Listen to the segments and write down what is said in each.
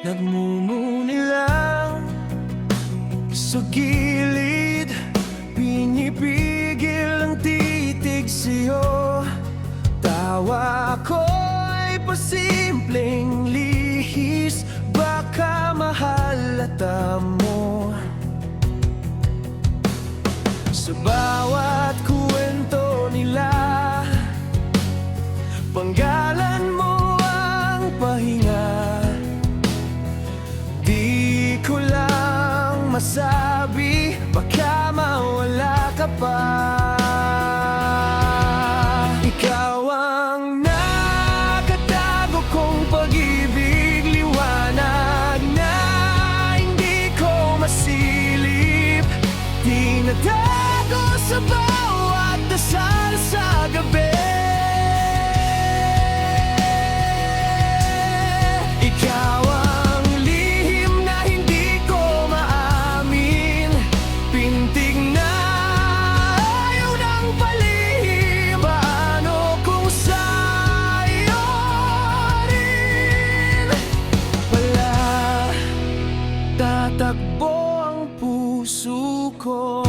Nagmumuni lang sa gilid, pinipigil ang titig sa'yo. Tawa ko'y pasimpleng lihis, baka mahalata mo. Sa bawat kwento nila, panggalan mo ang pahinga. Di ko lang masabi, baka mawala ka pa. Ikaw ang nakatago kong pag-ibig, liwanag na hindi ko masilip. Tinatago sa bawat dasal sa gabi. Ikaw ang lihim na hindi ko maamin, pintig na ayaw ng palihim. Paano kung sa'yo rin wala tatakbo ang puso ko?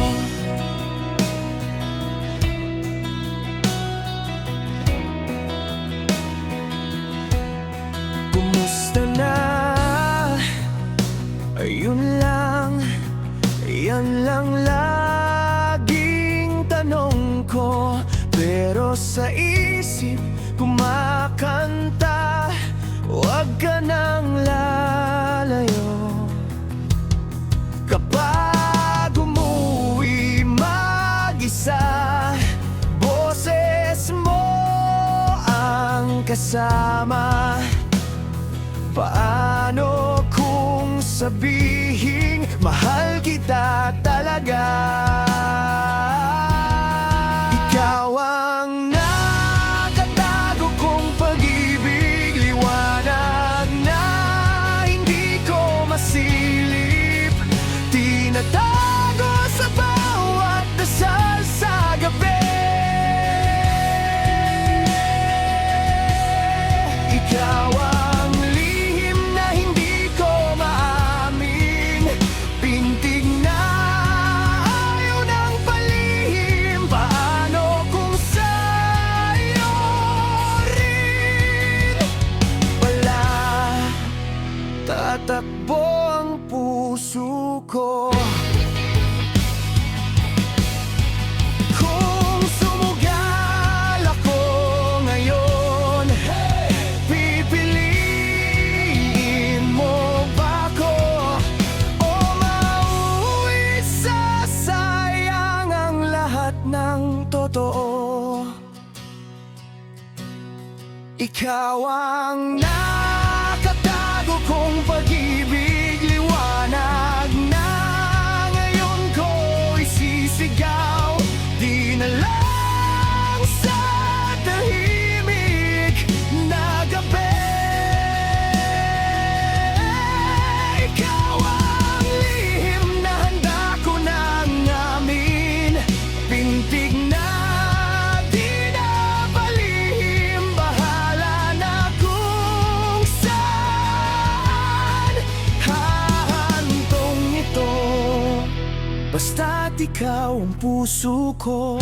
Kumusta na? Ayun lang, yan lang laging tanong ko. Pero sa isip kumakanta, huwag ka nang lalayo. Kapag umuwi mag-isa, boses mo ang kasama. Paano kung sabihin mahal kita talaga? Ikaw ang nakatago kong pag-ibig, liwanag na hindi ko masilip. Tinatago sa bawat dasal sa gabi. Ikaw ang tatakbo ang puso ko. Kung sumugal ako ngayon, pipiliin mo ba ko o mauwi sa sayang ang lahat ng totoo? Ikaw ang nakatago kong pag-ibig, liwanag na ngayon ko'y sisigaw. Di na lang sa tahimik na gabi. Ikaw ang lihim na handa ko nang amin, pintig na di na palihim. Bahala na kung saan hahantong ito, basta't ikaw ang puso ko.